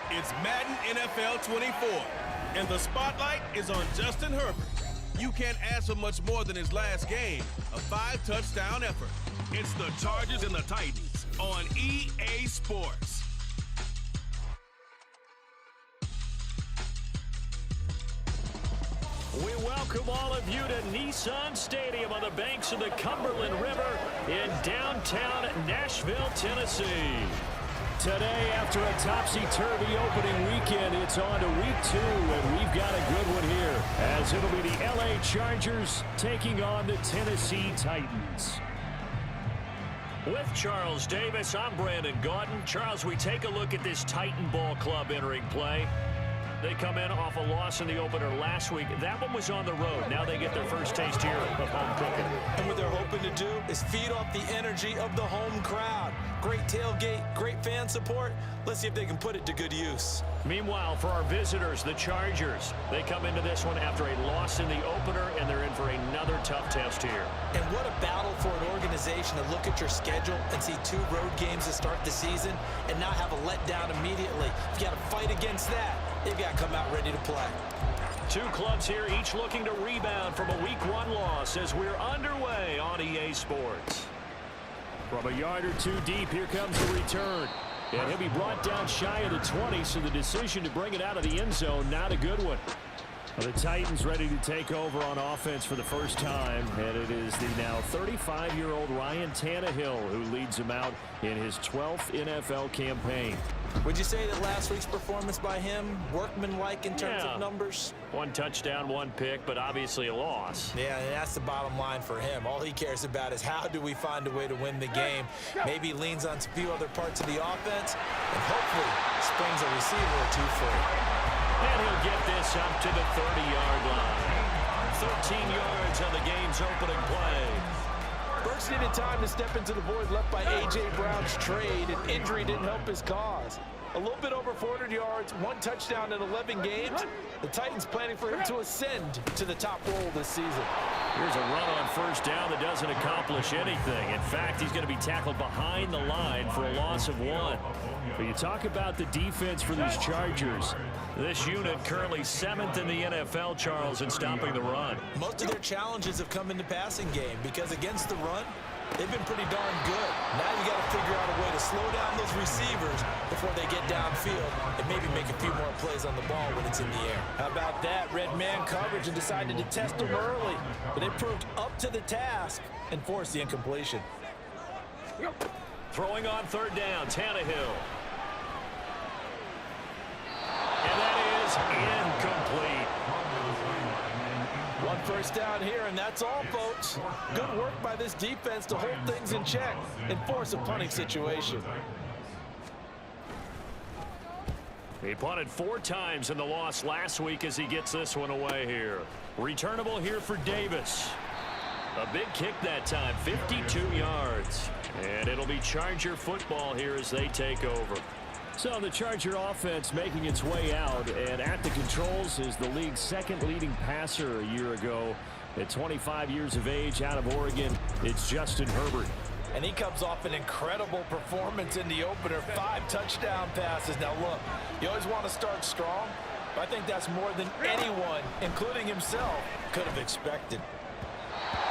It's Madden NFL 24, and the spotlight is on Justin Herbert. You can't ask for much more than his last game, a 5-touchdown effort. It's the Chargers and the Titans on EA Sports. We welcome all of you to Nissan Stadium on the banks of the Cumberland River in downtown Nashville, Tennessee. Today, after a topsy-turvy opening weekend, it's on to week 2, and we've got a good one here, as it'll be the LA Chargers taking on the Tennessee Titans. With Charles Davis, I'm Brandon Gaudin. Charles, we take a look at this Titan Ball Club entering play. They come in off a loss in the opener last week. That one was on the road. Now they get their first taste here of home cooking. And what they're hoping to do is feed off the energy of the home crowd. Great tailgate, great fan support. Let's see if they can put it to good use. Meanwhile, for our visitors, the Chargers, they come into this one after a loss in the opener, and they're in for another tough test here. And what a battle for an organization to look at your schedule and see 2 road games to start the season and not have a letdown immediately. You got to fight against that. They've got to come out ready to play. 2 clubs here, each looking to rebound from a Week 1 loss as we're underway on EA Sports. From a yard or 2 deep, here comes the return. And he'll be brought down shy of the 20, so the decision to bring it out of the end zone, not a good one. Well, the Titans ready to take over on offense for the first time, and it is the now 35-year-old Ryan Tannehill who leads them out in his 12th NFL campaign. Would you say that last week's performance by him, workmanlike in terms of numbers? 1 touchdown, 1 pick, but obviously a loss. Yeah, and that's the bottom line for him. All he cares about is how do we find a way to win the game. Maybe leans on a few other parts of the offense, and hopefully springs a receiver or 2 free. And he'll get this up to the 30-yard line. 13 yards on the game's opening play. Burks needed time to step into the void left by A.J. Brown's trade, and injury didn't help his cause. A little bit over 400 yards, 1 touchdown in 11 games. The Titans planning for him to ascend to the top role this season. Here's a run on first down that doesn't accomplish anything. In fact, he's going to be tackled behind the line for a loss of 1. But you talk about the defense for these Chargers. This unit currently 7th in the NFL, Charles, in stopping the run. Most of their challenges have come in the passing game because against the run, they've been pretty darn good. Now you got to figure out a way to slow down those receivers before they get downfield and maybe make a few more plays on the ball when it's in the air. How about that? Red man coverage and decided to test them early. But they proved up to the task and forced the incompletion. Throwing on 3rd down, Tannehill. And that is incomplete. 1 first down here, and that's all, folks. Good work by this defense to hold things in check and force a punting situation. He punted 4 times in the loss last week as he gets this one away here. Returnable here for Davis. A big kick that time, 52 yards. And it'll be Charger football here as they take over. So the Charger offense making its way out, and at the controls is the league's 2nd leading passer a year ago. At 25 years of age, out of Oregon, it's Justin Herbert. And he comes off an incredible performance in the opener, 5 touchdown passes. Now look, you always want to start strong, but I think that's more than anyone, including himself, could have expected.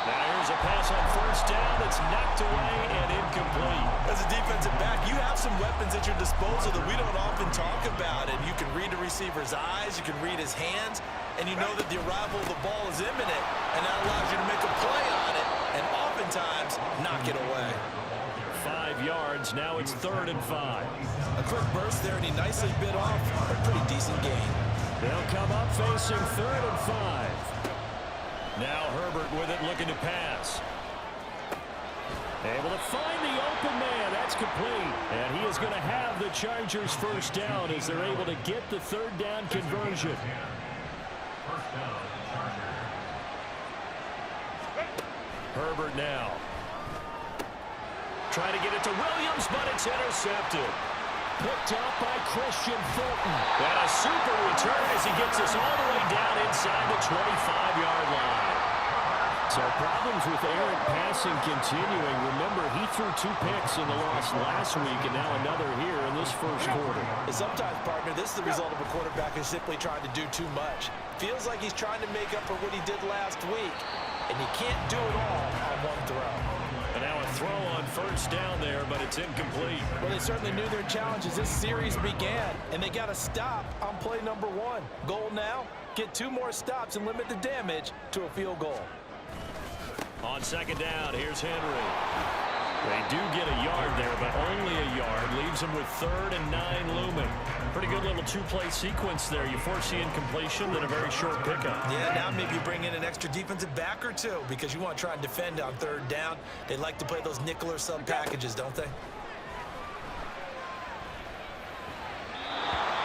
Now here's a pass on first down that's knocked away and incomplete. As a defensive back, you have some weapons at your disposal that we don't often talk about. And you can read the receiver's eyes, you can read his hands, and you know that the arrival of the ball is imminent. And that allows you to make a play on it and oftentimes knock it away. 5 yards, now it's 3rd and 5. A quick burst there, and he nicely bit off a pretty decent gain. They'll come up facing 3rd and 5. Now Herbert with it, looking to pass. Able to find the open man. That's complete. And he is going to have the Chargers first down as they're able to get the 3rd down conversion. Herbert now. Trying to get it to Williams, but it's intercepted. Picked up by Christian Fulton. And a super return as he gets us all the way down inside the 25-yard line. So problems with errant passing continuing. Remember, he threw 2 picks in the loss last week, and now another here in this first quarter. And sometimes, partner, this is the result of a quarterback who's simply trying to do too much. Feels like he's trying to make up for what he did last week, and you can't do it all on one throw. And now a throw on first down there, but it's incomplete. Well, they certainly knew their challenge as this series began, and they got to stop on play number 1. Goal now, get 2 more stops and limit the damage to a field goal. On second down, here's Henry. They do get a yard there, but only a yard. Leaves them with 3rd and 9 looming. Pretty good little 2-play sequence there. You force the incompletion, then a very short pickup. Yeah, now maybe you bring in an extra defensive back or 2 because you want to try and defend on 3rd down. They like to play those nickel or sub packages, don't they?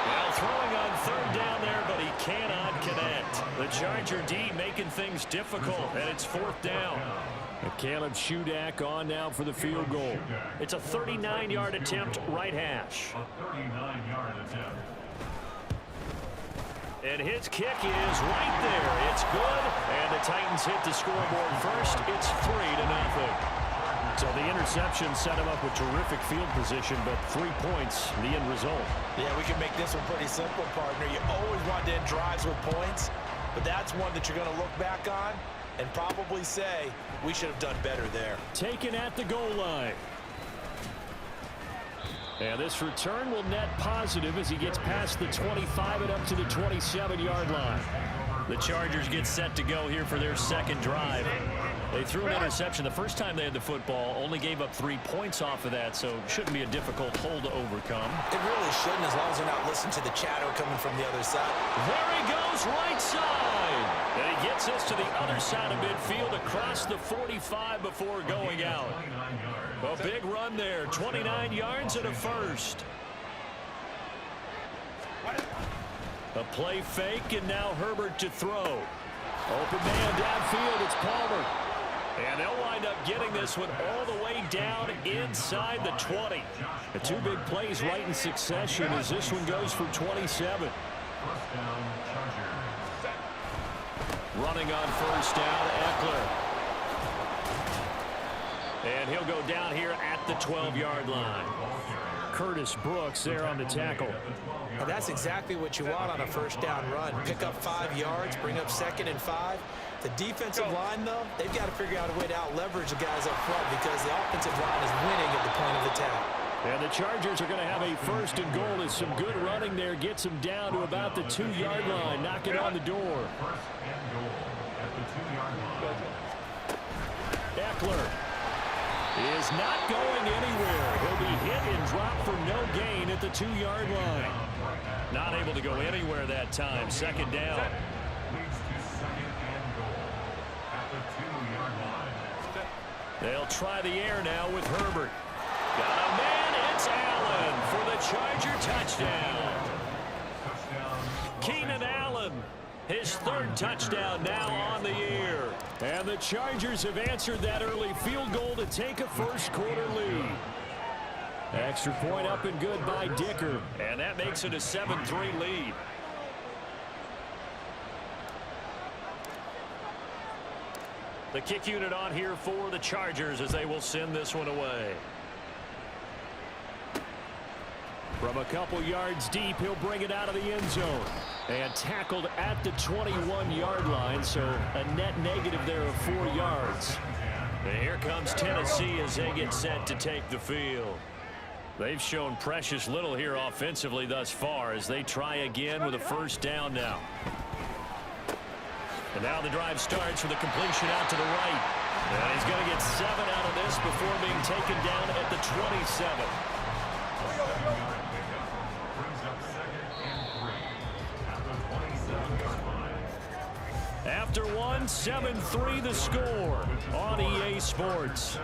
Well, throwing on 3rd down there, but he cannot connect. The Charger D making things difficult, and it's 4th down. And Caleb Shudak on now for the field goal. It's a 39-yard attempt, right hash. And his kick is right there. It's good, and the Titans hit the scoreboard first. It's 3-0. So the interception set him up with terrific field position, but 3 points, the end result. Yeah, we can make this one pretty simple, partner. You always want to end drives with points, but that's one that you're going to look back on and probably say, we should have done better there. Taken at the goal line. And this return will net positive as he gets past the 25 and up to the 27-yard line. The Chargers get set to go here for their second drive. They threw an interception the first time they had the football, only gave up 3 points off of that, so shouldn't be a difficult hole to overcome. It really shouldn't, as long as they're not listening to the chatter coming from the other side. There he goes, right side. And he gets us to the other side of midfield across the 45 before going out. A big run there, 29 yards and a first. A play fake, and now Herbert to throw. Open man downfield, it's Palmer. And they'll wind up getting this one all the way down inside the 20. The 2 big plays right in succession as this one goes for 27. Running on first down, Eckler. And he'll go down here at the 12-yard line. Curtis Brooks there on the tackle. And that's exactly what you want on a first down run. Pick up 5 yards, bring up 2nd and 5. The defensive line, though, they've got to figure out a way to out-leverage the guys up front because the offensive line is winning at the point of attack. And the Chargers are going to have a 1st and goal as some good running there gets them down to about the 2-yard line, knocking on the door. Eckler is not going anywhere. He'll be hit and dropped for no gain at the 2-yard line. Not able to go anywhere that time. 2nd down. They'll try the air now with Herbert. Got a man, it's Allen for the Charger touchdown. Keenan Allen, his 3rd touchdown now on the year. And the Chargers have answered that early field goal to take a first quarter lead. Extra point up and good by Dicker. And that makes it a 7-3 lead. The kick unit on here for the Chargers as they will send this one away. From a couple yards deep, he'll bring it out of the end zone. And tackled at the 21-yard line, so a net negative there of 4 yards. And here comes Tennessee as they get set to take the field. They've shown precious little here offensively thus far as they try again with a first down now. And now the drive starts with a completion out to the right. And he's going to get 7 out of this before being taken down at the 27. After one, 7-3 the score on EA Sports.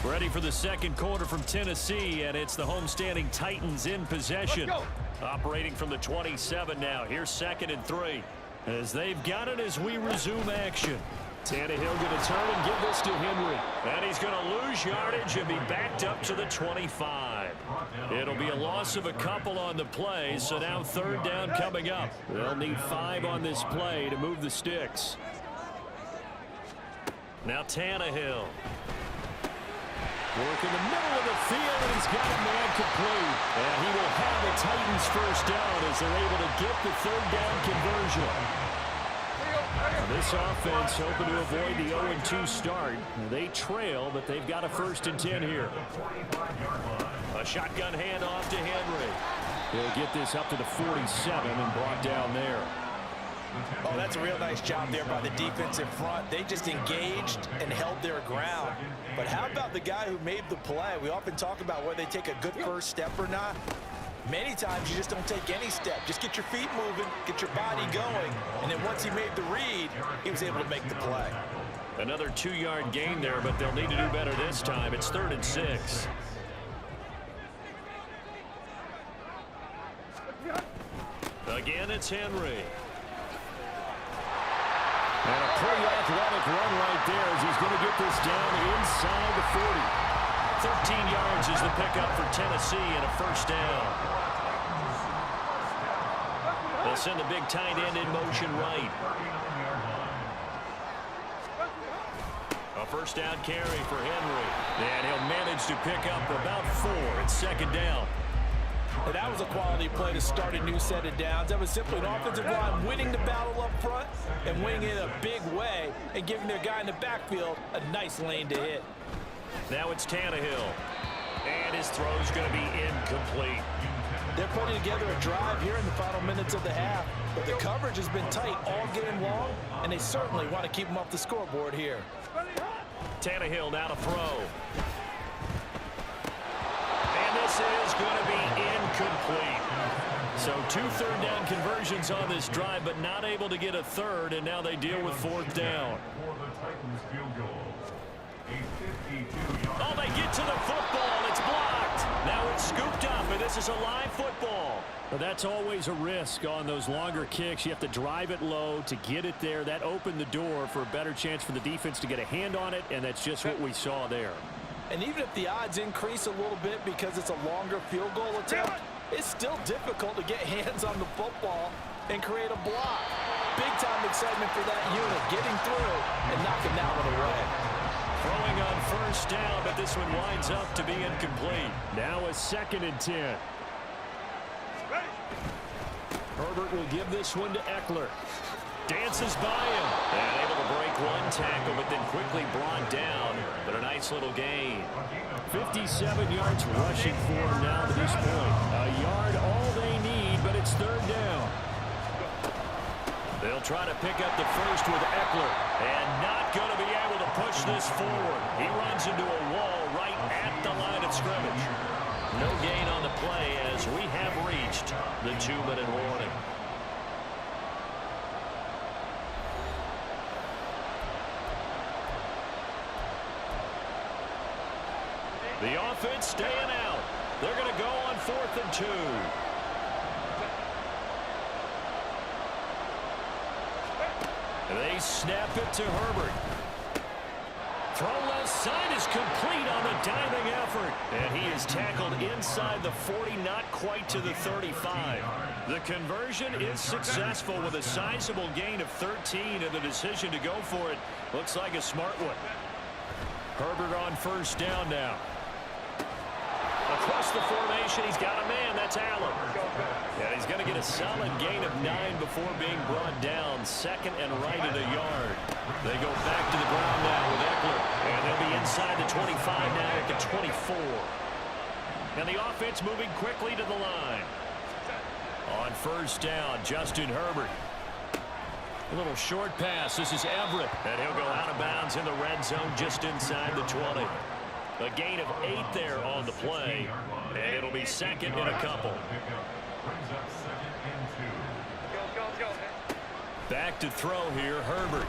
Ready for the second quarter from Tennessee, and it's the homestanding Titans in possession. Operating from the 27 now. Here's 2nd and 3. As they've got it as we resume action. Tannehill going to turn and give this to Henry. And he's going to lose yardage and be backed up to the 25. It'll be a loss of a couple on the play, so now third down coming up. They'll need 5 on this play to move the sticks. Now Tannehill. Work in the middle of the field, and he's got a man complete. And he will have the Titans first down as they're able to get the third down conversion. This offense hoping to avoid the 0-2 start. They trail, but they've got a 1st and 10 here. A shotgun handoff to Henry. He'll get this up to the 47 and brought down there. Oh, that's a real nice job there by the defensive front. They just engaged and held their ground. But how about the guy who made the play? We often talk about whether they take a good first step or not. Many times you just don't take any step. Just get your feet moving, get your body going, and then once he made the read, he was able to make the play. Another 2-yard gain there, but they'll need to do better this time. It's 3rd and 6. Again, it's Henry. And a pretty athletic run right there as he's going to get this down inside the 40. 13 yards is the pickup for Tennessee and a 1st down. They'll send the big tight end in motion right. A 1st down carry for Henry. And he'll manage to pick up about 4. It's 2nd down. And that was a quality play to start a new set of downs. That was simply an offensive line winning the battle up front and winning it in a big way and giving their guy in the backfield a nice lane to hit. Now it's Tannehill. And his throw's going to be incomplete. They're putting together a drive here in the final minutes of the half, but the coverage has been tight all game long, and they certainly want to keep them off the scoreboard here. Tannehill now to throw. And this is going to be incomplete. So 2 third down conversions on this drive, but not able to get a 3rd, and now they deal with 4th down. Oh, they get to the football. It's blocked. Now it's scooped up, and this is a live football. Well, that's always a risk on those longer kicks. You have to drive it low to get it there. That opened the door for a better chance for the defense to get a hand on it, and that's just what we saw there. And even if the odds increase a little bit because it's a longer field goal attempt, it's still difficult to get hands on the football and create a block. Big-time excitement for that unit, getting through and knocking that one away. Throwing on 1st down, but this one winds up to be incomplete. Now a 2nd and 10. Herbert will give this one to Eckler. Dances by him. And able to break 1 tackle, but then quickly brought down. But a nice little gain. 57 yards rushing for him now to this point. A yard all they need, but it's 3rd down. They'll try to pick up the 1st with Eckler. And not going to be able to push this forward. He runs into a wall right at the line of scrimmage. No gain on the play as we have reached the 2-minute warning. The offense staying out. They're going to go on 4th and 2. They snap it to Herbert. Throw left side is complete on the diving effort. And he is tackled inside the 40, not quite to the 35. The conversion is successful with a sizable gain of 13, and the decision to go for it looks like a smart one. Herbert on 1st down now. Across the formation, he's got a man. That's Allen. Yeah, he's going to get a solid gain of 9 before being brought down. 2nd and right at a yard. They go back to the ground now with Eckler. And they'll be inside the 25 now at the 24. And the offense moving quickly to the line. On 1st down, Justin Herbert. A little short pass. This is Everett. And he'll go out of bounds in the red zone just inside the 20. A gain of 8 there on the play, and it'll be 2nd and a couple. Back to throw here, Herbert.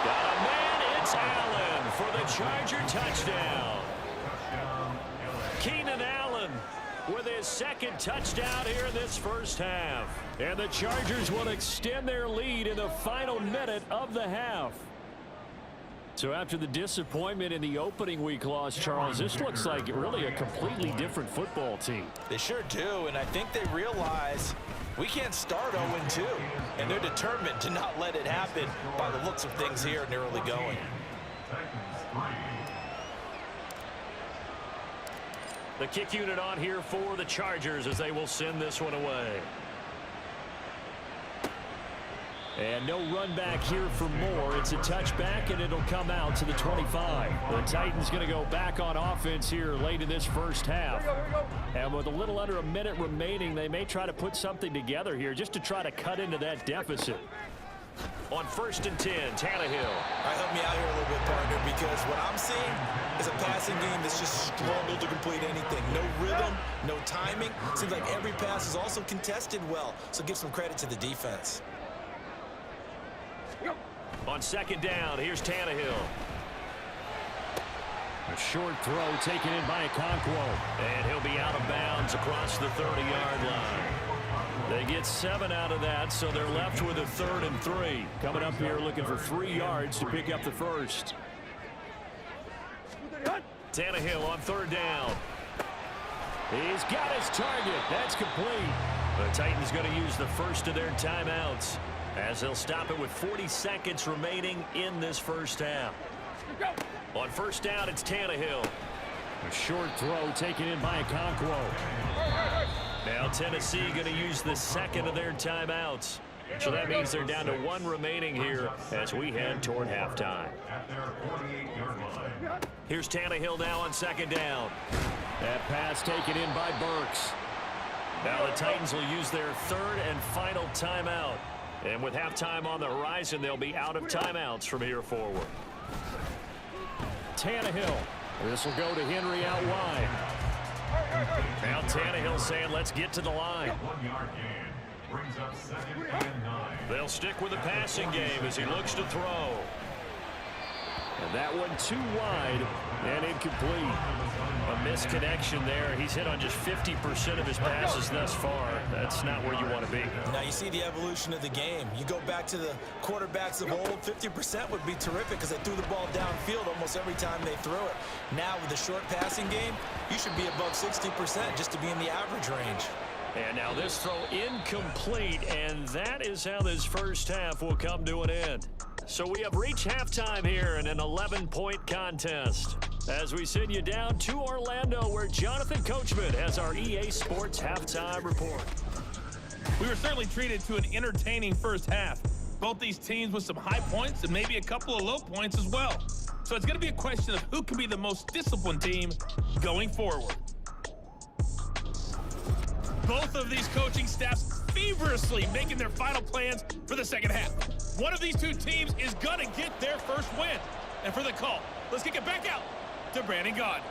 Got a man, it's Allen for the Charger touchdown. Keenan Allen with his second touchdown here in this first half. And the Chargers will extend their lead in the final minute of the half. So after the disappointment in the opening week loss, Charles, this looks like really a completely different football team. They sure do, and I think they realize we can't start 0-2, and they're determined to not let it happen by the looks of things here in the early going. The kick unit on here for the Chargers as they will send this one away. And no run back here for Moore. It's a touchback, and it'll come out to the 25. The Titans going to go back on offense here late in this first half. And with a little under a minute remaining, they may try to put something together here just to try to cut into that deficit. On 1st and 10, Tannehill. All right, help me out here a little bit, partner, because what I'm seeing is a passing game that's just struggled to complete anything. No rhythm, no timing. Seems like every pass is also contested well, so give some credit to the defense. On 2nd down, here's Tannehill. A short throw taken in by Okonkwo. And he'll be out of bounds across the 30-yard line. They get 7 out of that, so they're left with a 3rd and 3. Coming up here looking for 3 yards to pick up the first. Tannehill on 3rd down. He's got his target. That's complete. The Titans going to use the first of their timeouts as they'll stop it with 40 seconds remaining in this first half. On 1st down, it's Tannehill. A short throw taken in by Okonkwo. Now Tennessee going to use the 2nd of their timeouts. So that means they're down to 1 remaining here as we head toward halftime. Here's Tannehill now on 2nd down. That pass taken in by Burks. Now the Titans will use their 3rd and final timeout. And with halftime on the horizon, they'll be out of timeouts from here forward. Tannehill. This will go to Henry out wide. Now Tannehill saying, let's get to the line. They'll stick with the passing game as he looks to throw. And that one too wide and incomplete. A misconnection there. He's hit on just 50% of his passes thus far. That's not where you want to be. Now you see the evolution of the game. You go back to the quarterbacks of old, 50% would be terrific because they threw the ball downfield almost every time they threw it. Now with the short passing game, you should be above 60% just to be in the average range. And now this throw incomplete, and that is how this first half will come to an end. So we have reached halftime here in an 11-point contest as we send you down to Orlando where Jonathan Coachman has our EA Sports halftime report. We were certainly treated to an entertaining first half. Both these teams with some high points and maybe a couple of low points as well. So it's going to be a question of who can be the most disciplined team going forward. Both of these coaching staffs feverishly making their final plans for the second half. One of these two teams is going to get their first win. And for the call, let's kick it back out to Brandon Gaudin.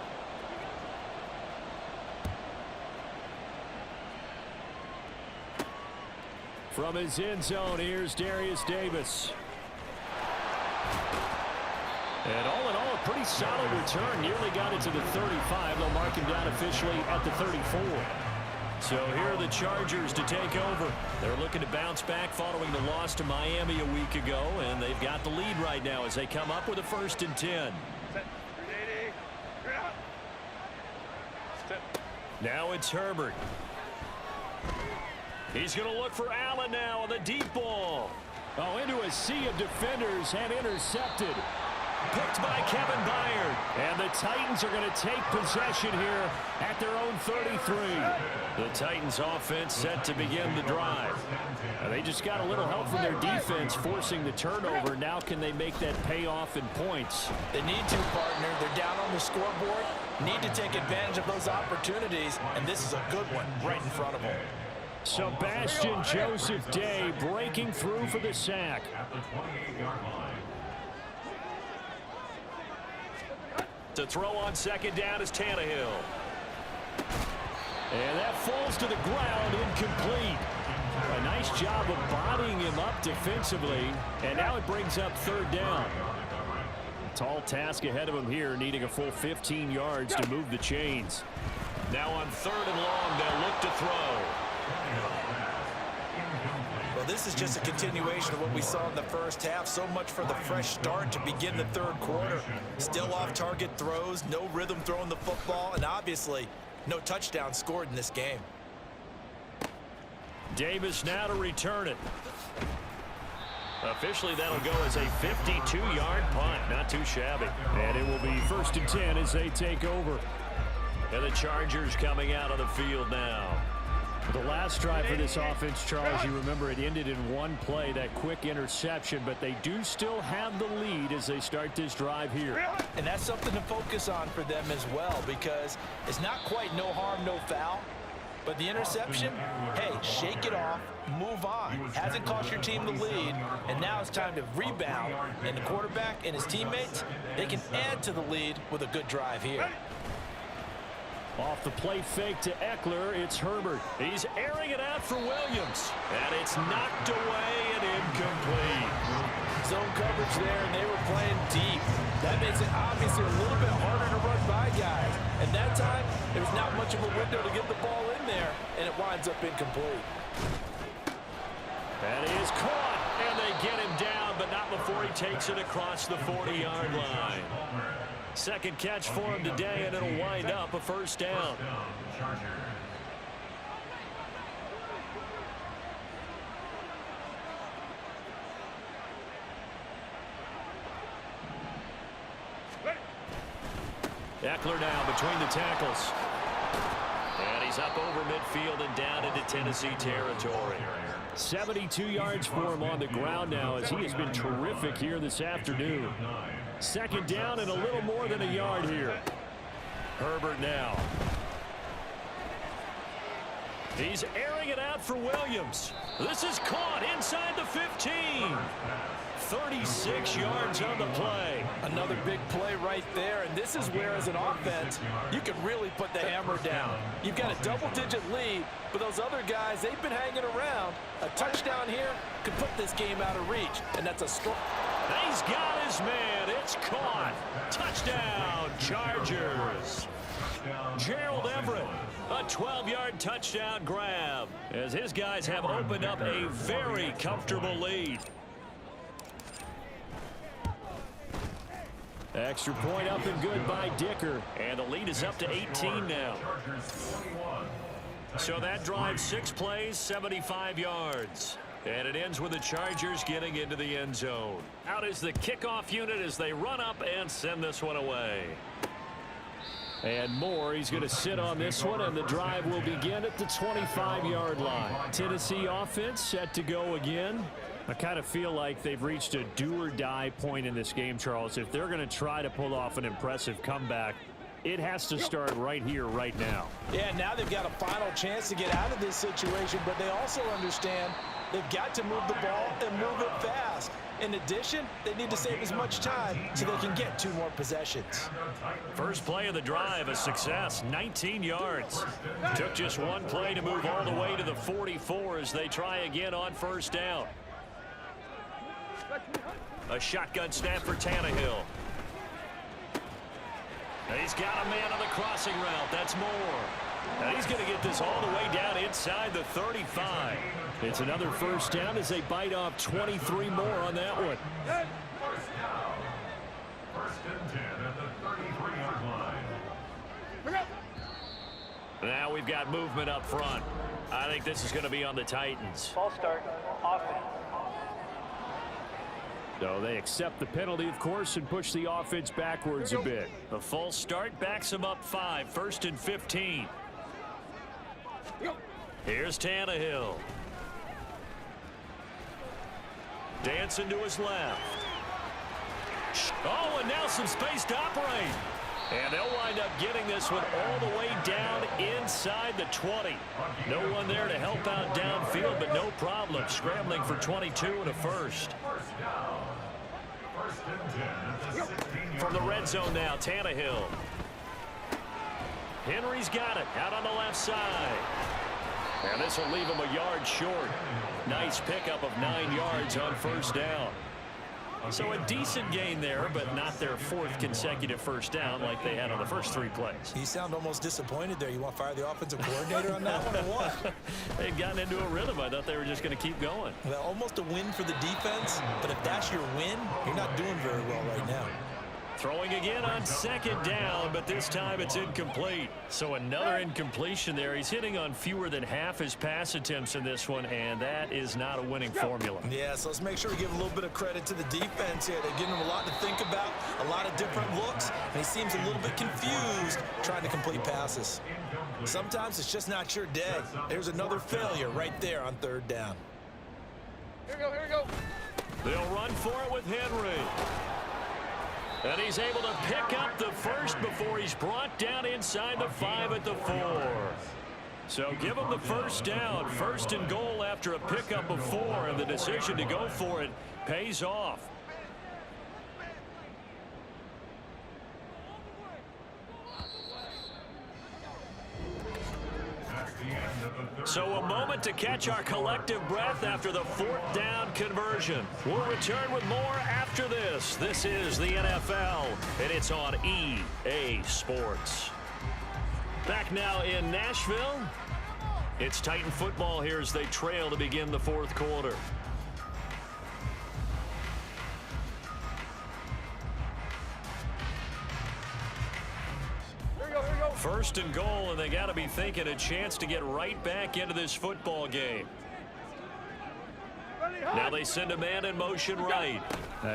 From his end zone, here's Darius Davis. And all in all, a pretty solid return. Nearly got it to the 35. They'll mark him down officially at the 34. So here are the Chargers to take over. They're looking to bounce back following the loss to Miami a week ago, and they've got the lead right now as they come up with a 1st and 10. Now it's Herbert. He's going to look for Allen now on the deep ball. Oh, into a sea of defenders and intercepted. Picked by Kevin Byard. And the Titans are going to take possession here at their own 33. The Titans offense set to begin the drive. They just got a little help from their defense forcing the turnover. Now can they make that pay off in points? They need to, partner. They're down on the scoreboard. Need to take advantage of those opportunities, and this is a good one right in front of them. Sebastian Joseph Day breaking through for the sack. To throw on 2nd down is Tannehill. And that falls to the ground, incomplete. A nice job of bodying him up defensively. And now it brings up 3rd down. Tall task ahead of him here, needing a full 15 yards to move the chains. Now on 3rd and long, they'll look to throw. Well, this is just a continuation of what we saw in the first half. So much for the fresh start to begin the 3rd quarter. Still off-target throws, no rhythm throwing the football, and obviously no touchdown scored in this game. Davis now to return it. Officially, that'll go as a 52-yard punt. Not too shabby. And it will be 1st and 10 as they take over. And the Chargers coming out on the field now. The last drive for this offense, Charles, you remember it ended in one play, that quick interception, but they do still have the lead as they start this drive here. And that's something to focus on for them as well, because it's not quite no harm, no foul. But the interception, hey, shake it off, move on. Hasn't cost your team the lead, and now it's time to rebound. And the quarterback and his teammates, they can add to the lead with a good drive here. Off the play fake to Eckler, it's Herbert. He's airing it out for Williams. And it's knocked away and incomplete. Zone coverage there, and they were playing deep. That makes it obviously a little bit harder to run by guys. And that time, there's not much of a window to get the ball in there, and it winds up incomplete. And he is caught, and they get him down, but not before he takes it across the 40-yard line. Second catch for him today, and it'll wind up a 1st down. Eckler now between the tackles. And he's up over midfield and down into Tennessee territory. 72 yards for him on the ground now as he has been terrific here this afternoon. 2nd down and a little more than a yard here. Herbert now. He's airing it out for Williams. This is caught inside the 15. 36 yards on the play. Another big play right there, and this is where, as an offense, you can really put the hammer down. You've got a double-digit lead, but those other guys, they've been hanging around. A touchdown here could put this game out of reach, and that's a score. He's got his man. It's caught. Touchdown, Chargers. Gerald Everett, a 12-yard touchdown grab, as his guys have opened up a very comfortable lead. Extra point up and good by Dicker. And the lead is up to 18 now. So that drive, 6 plays, 75 yards. And it ends with the Chargers getting into the end zone. Out is the kickoff unit as they run up and send this one away. And Moore, he's going to sit on this one, and the drive will begin at the 25-yard line. Tennessee offense set to go again. I kind of feel like they've reached a do-or-die point in this game, Charles. If they're going to try to pull off an impressive comeback, it has to start right here, right now. Yeah, now they've got a final chance to get out of this situation, but they also understand they've got to move the ball and move it fast. In addition, they need to save as much time so they can get 2 more possessions. First play of the drive, a success, 19 yards. Took just 1 play to move all the way to the 44 as they try again on 1st down. A shotgun snap for Tannehill. He's got a man on the crossing route. That's Moore. And he's going to get this all the way down inside the 35. It's another 1st down as they bite off 23 more on that one. 1st down. 1st and 10 at the 33-yard line. Now we've got movement up front. I think this is going to be on the Titans. False start. Offense. So they accept the penalty, of course, and push the offense backwards a bit. The false start backs them up 5. 1st and 15. Here's Tannehill. Dancing to his left. Oh, and now some space to operate. And they'll wind up getting this one all the way down inside the 20. No one there to help out downfield, but no problem. Scrambling for 22 and a 1st. From the red zone now, Tannehill. Henry's got it out on the left side. And this will leave him a yard short. Nice pickup of 9 yards on 1st down. So a decent gain there, but not their 4th consecutive first down like they had on the first 3 plays. You sound almost disappointed there. You want to fire the offensive coordinator on that one or what? They'd gotten into a rhythm. I thought they were just going to keep going. Well, almost a win for the defense, but if that's your win, you're not doing very well right now. Throwing again on 2nd down, but this time it's incomplete. So another incompletion there. He's hitting on fewer than half his pass attempts in this one, and that is not a winning formula. Yeah, so let's make sure we give a little bit of credit to the defense here. They're giving him a lot to think about, a lot of different looks, and he seems a little bit confused trying to complete passes. Sometimes it's just not your day. There's another failure right there on 3rd down. Here we go. They'll run for it with Henry. And he's able to pick up the first before he's brought down inside the 5 at the 4. So give him the first down. 1st and goal after a pickup of 4, and the decision to go for it pays off. So a moment to catch our collective breath after the 4th down conversion. We'll return with more after this. This is the NFL, and it's on EA Sports. Back now in Nashville. It's Titan football here as they trail to begin the 4th quarter. First and goal, and they got to be thinking a chance to get right back into this football game. Now they send a man in motion right.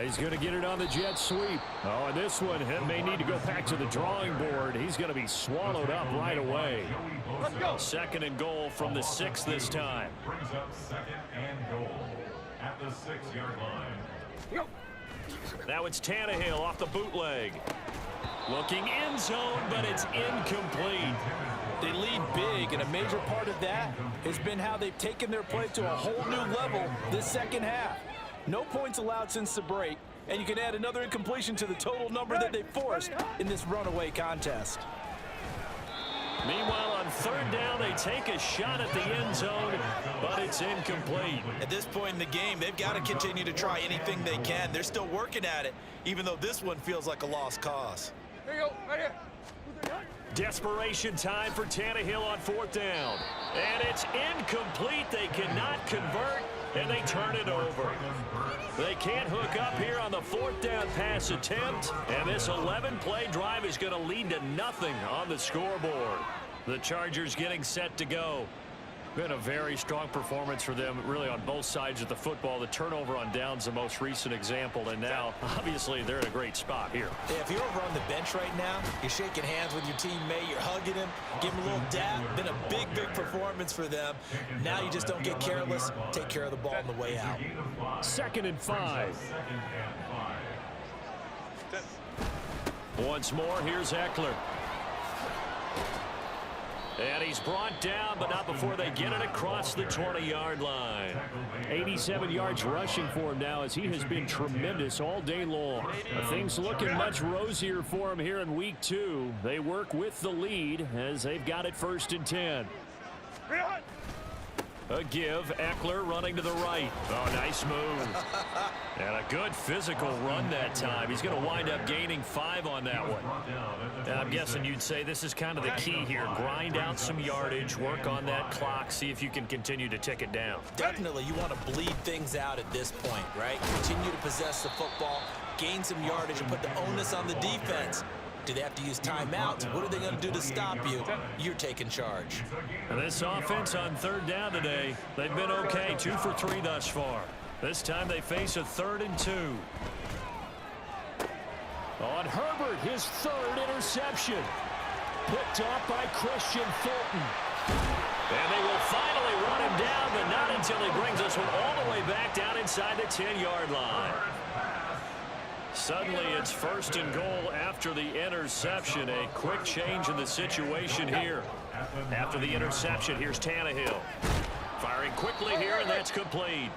He's going to get it on the jet sweep. Oh, and this one may need to go back to the drawing board. He's going to be swallowed up right away. Let's go. 2nd and goal from the 6 this time. Brings up 2nd and goal at the 6-yard line. Now it's Tannehill off the bootleg. Looking end zone, but it's incomplete. They lead big, and a major part of that has been how they've taken their play to a whole new level this 2nd half. No points allowed since the break, and you can add another incompletion to the total number that they forced in this runaway contest. Meanwhile, on 3rd down, they take a shot at the end zone, but it's incomplete. At this point in the game, they've got to continue to try anything they can. They're still working at it, even though this one feels like a lost cause. Here you go, right here. Desperation time for Tannehill on 4th down. And it's incomplete. They cannot convert, and they turn it over. They can't hook up here on the 4th down pass attempt, and this 11-play drive is going to lead to nothing on the scoreboard. The Chargers getting set to go. Been a very strong performance for them, really, on both sides of the football. The turnover on downs, the most recent example, and now, obviously, they're in a great spot here. Yeah, if you're over on the bench right now, you're shaking hands with your teammate, you're hugging him, give him a little dab. Been a big, big performance for them. Now you just don't get careless. Take care of the ball on the way out. 2nd and 5. Once more, here's Eckler. And he's brought down, but not before they get it across the 20-yard line. 87 yards rushing for him now, as he has been tremendous all day long. Things looking much rosier for him here in week 2. They work with the lead as they've got it 1st and 10. A give, Eckler running to the right. Oh, nice move. And a good physical run that time. He's going to wind up gaining 5 on that one. And I'm guessing you'd say this is kind of the key here. Grind out some yardage, work on that clock, see if you can continue to tick it down. Definitely, you want to bleed things out at this point, right? Continue to possess the football, gain some yardage, and put the onus on the defense. Do they have to use timeouts? What are they going to do to stop you? You're taking charge. And this offense on 3rd down today, they've been okay, 2 for 3 thus far. This time they face a 3rd and 2. On Herbert, his 3rd interception. Picked off by Christian Fulton. And they will finally run him down, but not until he brings us one all the way back down inside the 10-yard line. Suddenly it's 1st and goal after the interception. A quick change in the situation here. After the interception, here's Tannehill. Firing quickly here, and that's complete.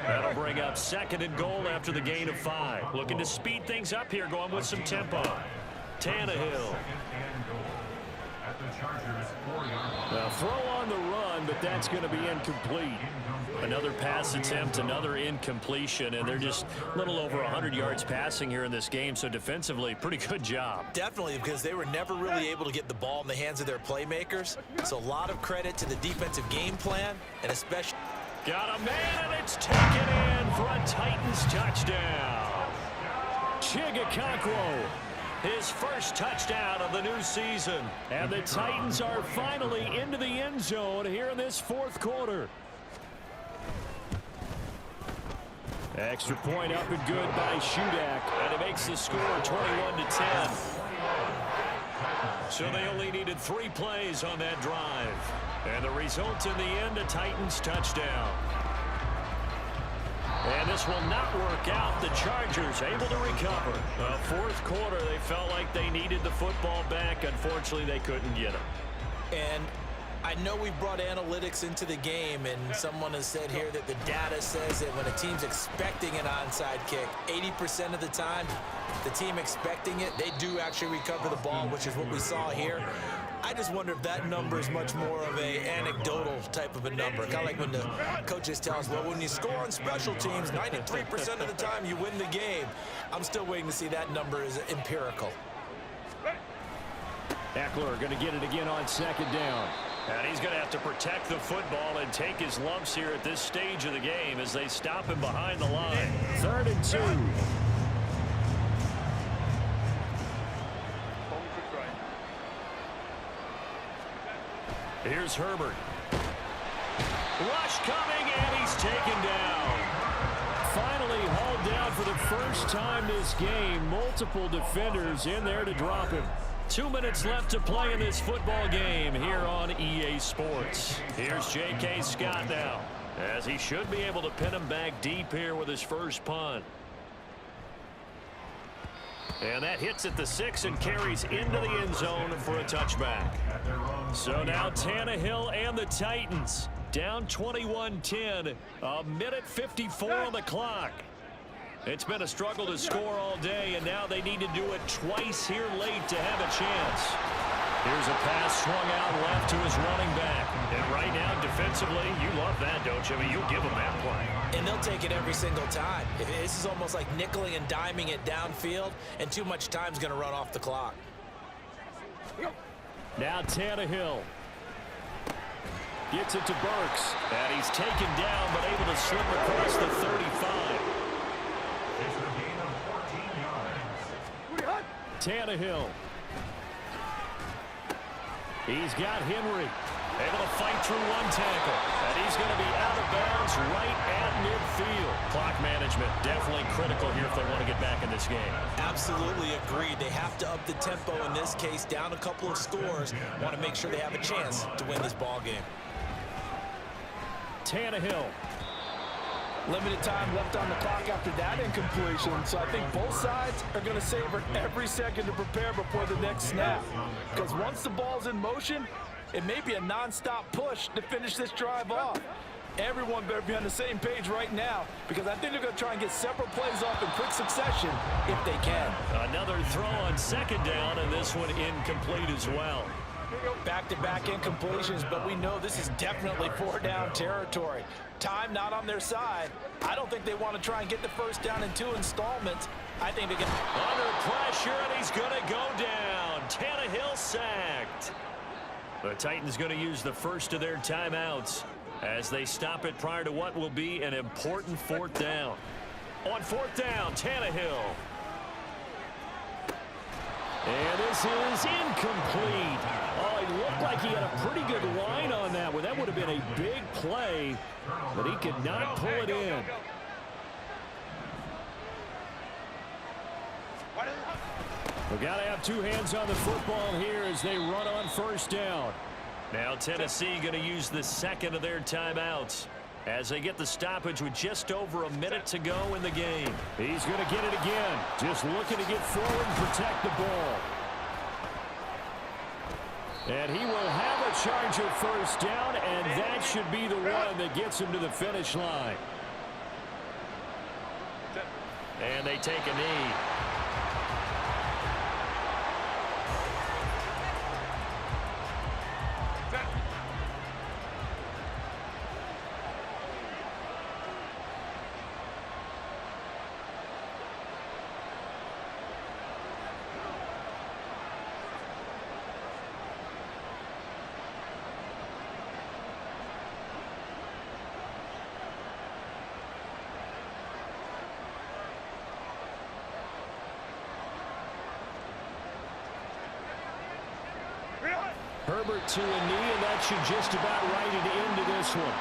That'll bring up 2nd and goal after the gain of 5. Looking to speed things up here, going with some tempo. Tannehill. At the Chargers 4-yard line. Throw on the run, but that's going to be incomplete. Another pass attempt, another incompletion, and they're just a little over 100 yards passing here in this game, so defensively, pretty good job. Definitely, because they were never really able to get the ball in the hands of their playmakers. So a lot of credit to the defensive game plan, and especially... Got a man, and it's taken in for a Titans touchdown. Chigakonkwo, his first touchdown of the new season. And the Titans are finally into the end zone here in this fourth quarter. Extra point up and good by Shudak, and it makes the score 21-10. So they only needed 3 plays on that drive. And the result in the end, a Titans touchdown. And this will not work out. The Chargers able to recover. The fourth quarter, they felt like they needed the football back. Unfortunately, they couldn't get it. And I know we brought analytics into the game, and someone has said here that the data says that when a team's expecting an onside kick, 80% of the time, the team expecting it, they do actually recover the ball, which is what we saw here. I just wonder if that number is much more of a anecdotal type of a number. Kind of like when the coaches tell us, well, when you score on special teams, 93% of the time you win the game. I'm still waiting to see that number is empirical. Eckler going to get it again on second down. And he's going to have to protect the football and take his lumps here at this stage of the game as they stop him behind the line. 3rd and 2. Here's Herbert. Rush coming, and he's taken down. Finally hauled down for the first time this game. Multiple defenders in there to drop him. 2 minutes left to play in this football game here on EA Sports. Here's J.K. Scott now, as he should be able to pin him back deep here with his first punt. And that hits at the 6 and carries into the end zone for a touchback. So now Tannehill and the Titans down 21-10. A minute 54 on the clock. It's been a struggle to score all day, and now they need to do it twice here late to have a chance. Here's a pass swung out left to his running back. And right now, defensively, you love that, don't you? I mean, you'll give them that play. And they'll take it every single time. This is almost like nickeling and diming it downfield, and too much time's going to run off the clock. Now Tannehill gets it to Burks, and he's taken down but able to slip across the 35. It's a gain of 14 yards. Tannehill. He's got Henry. Able to fight through one tackle. And he's going to be out of bounds right at midfield. Clock management definitely critical here if they want to get back in this game. Absolutely agreed. They have to up the tempo in this case, down a couple of scores. Want to make sure they have a chance to win this ball game. Tannehill. Limited time left on the clock after that incompletion, so I think both sides are going to savor every second to prepare before the next snap. Because once the ball's in motion, it may be a non-stop push to finish this drive off. Everyone better be on the same page right now, because I think they're going to try and get several plays off in quick succession if they can. Another throw on second down, and this one incomplete as well. Back-to-back incompletions, but we know this is definitely 4-down territory. Time not on their side. I don't think they want to try and get the first down in 2 installments. I think they can... Under pressure, and he's going to go down. Tannehill sacked. The Titans going to use the first of their timeouts as they stop it prior to what will be an important 4th down. On 4th down, Tannehill. And this is incomplete. Oh, he looked like he had a pretty good line on that one. That would have been a big play, but he could not pull it in. We've got to have 2 hands on the football here as they run on 1st down. Now Tennessee going to use the second of their timeouts as they get the stoppage with just over a minute to go in the game. He's going to get it again. Just looking to get forward and protect the ball. And he will have a charge of 1st down, and that should be the one that gets him to the finish line. And they take a knee. Herbert to a knee, and that should just about write it into this one.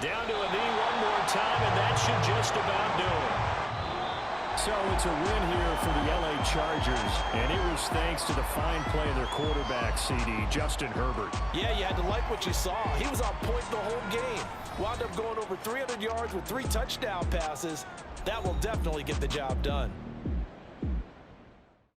Down to a knee one more time, and that should just about do it. So it's a win here for the LA Chargers, and it was thanks to the fine play of their quarterback, CD, Justin Herbert. Yeah, you had to like what you saw. He was on point the whole game. Wound up going over 300 yards with 3 touchdown passes. That will definitely get the job done.